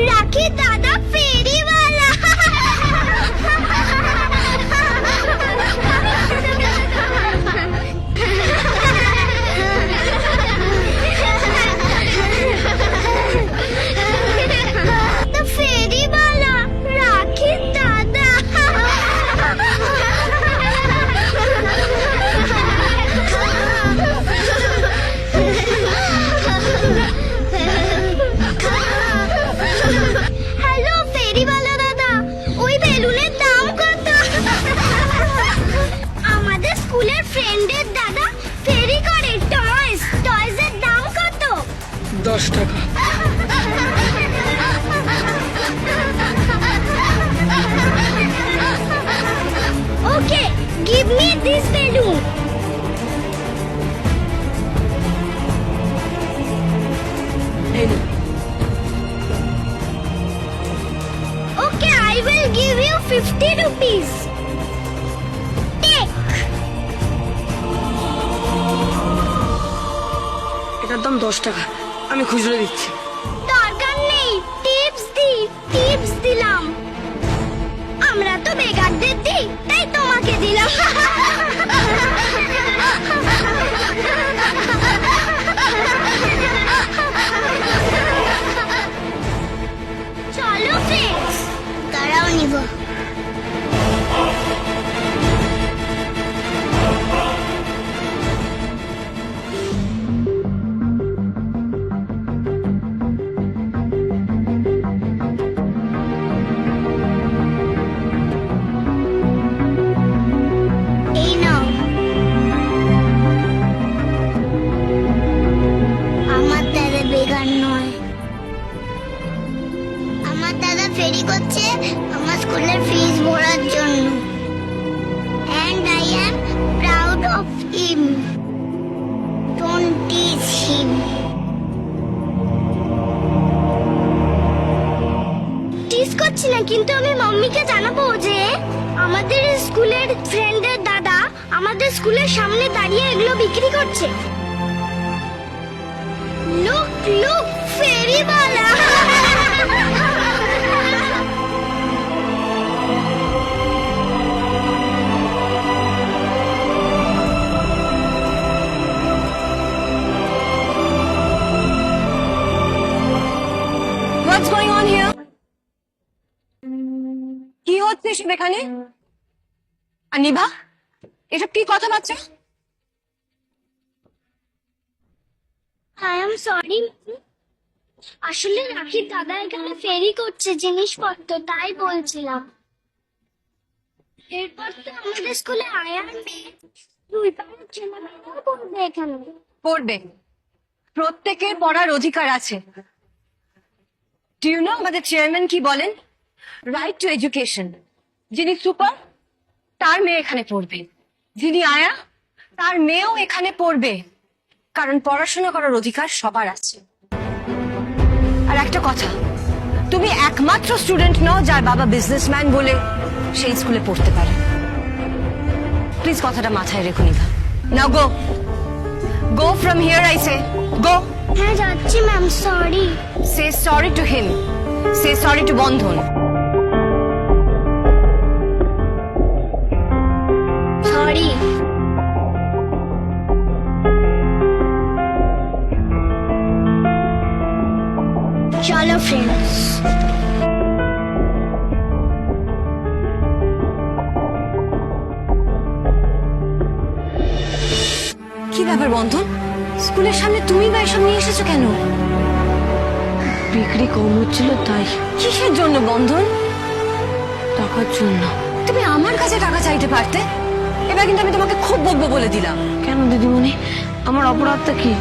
রাখি দাদা ফেরিওয়ালা। ফেরিওয়ালা রাখি দাদা। হ্যালো ফেরিওয়ালা দাদা, ওই বেলুনের দাম কত? আমাদের স্কুলের ফ্রেন্ডের দাদা ফেরি করে টয়েসের দাম কত? 10 টাকা। Okay, give me this balloon. এই নে। Okay, I will give you 50 rupees. Take. এটার দাম 10 টাকা। আমি খুচরো দিচ্ছি। দরকার নেই, টিপস দিলাম। আমরা তো বেকারদের দিই, তাই তোমাকে দিলাম। চলো ফ্রেন্ডস, তারাও নিব। এই নাও। আমার দাদা বেকার নয়, আমার দাদা ফেরি করছে আমার স্কুলের ফিস ভরার জন্য। And I am proud of him. Don't tease him. টিজ করছি না, কিন্তু আমি মাম্মিকে জানাবো যে আমাদের স্কুলের ফ্রেন্ডের দাদা আমাদের স্কুলের সামনে দাঁড়িয়ে এগুলো বিক্রি করছে। লুক ফেরিওয়ালা। What's going on here? কি হচ্ছে এসব এখানে? আর নিভা, এসব কি কথাবার্তা? I am sorry. আসলে রাখি দাদা এখানে ফেরি করছে জিনিসপত্র, তাই বলছিলাম। এরপর তো আমাদের স্কুলে আয়ার নেই, তুই পড়বে এখানে। পড়বে, প্রত্যেকের পড়ার অধিকার আছে। Do you know আমাদের চেয়ারম্যান কি বলেন? Right two education. যিনি সুপার, তার মেয়ে এখানে পড়বে। যিনি আয়া, তার মেয়েও এখানে পড়বে। কারণ পড়াশোনা করার অধিকার সবার আছে। আর একটা কথা, তুমি একমাত্র স্টুডেন্ট নও যার বাবা বিজনেসম্যান বলে সেই স্কুলে পড়তে পারে। প্লিজ কথাটা মাথায় রেখো Nibha. Now go from here, I say go. হ্যাঁ যাচ্ছি ma'am, sorry. Say sorry to him. Say sorry to Bandhan. Sorry. চলো ফ্রেন্ডস। কি ব্যাপার বন্ধন, স্কুলের সামনে তুমি বা এসব নিয়ে এসেছো কেন? বিক্রি কম হচ্ছিল তাই। কিসের জন্য বন্ধন? টাকার জন্য। তুমি আমার কাছে টাকা চাইতে পারতে। এবার কিন্তু আমি তোমাকে খুব বকবো বলে দিলাম। কেন দিদিমণি, আমার অপরাধটা কি?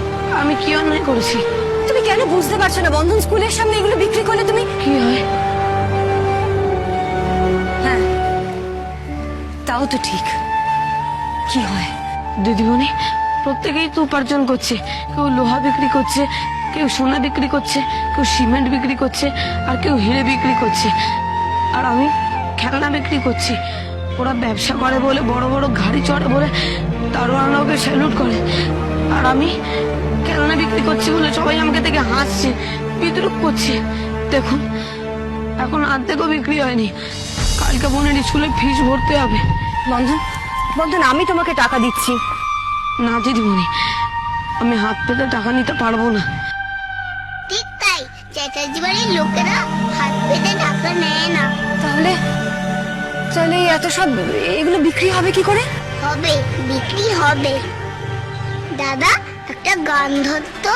আমি কি অন্যায় করেছি? তুমি কেন বুঝতে পারছো না বন্ধন, স্কুলের সামনে এগুলো বিক্রি করলে তুমি কি হয়? হ্যাঁ, তাও তো ঠিক। কি হয়? দিদিমণি, প্রত্যেকেই তো উপার্জন করছে। কেউ লোহা বিক্রি করছে, কেউ সোনা বিক্রি করছে, কেউ সিমেন্ট বিক্রি করছে, আর কেউ হিরে বিক্রি করছে। আর আমি খেলনা বিক্রি করছি। ওরা ব্যবসা করে বলে, বড় বড় গাড়ি চড়ে বলে দারোয়ানরা ওকে স্যালুট করে। আর আমি খেলনা বিক্রি করছি বলে সবাই আমাকে দেখে হাসছে, বিদ্রুপ করছে। দেখুন এখন অর্ধেকও বিক্রি হয়নি। কালকে বোনের স্কুলে ফিস ভরতে হবে। বন্ধন বন্ধন, আমি তোমাকে টাকা দিচ্ছি। না দিদিমণি, আমি হাত পেতে টাকা নিতে পারবো না। ঠিক তাই, চ্যাটার্জি বাড়ির লোকেরা হাত পেতে টাকা নেয় না। তাহলে তাহলে এত সব এগুলো বিক্রি হবে কি করে? হবে, বিক্রি হবে। দাদা একটা গান ধরতো।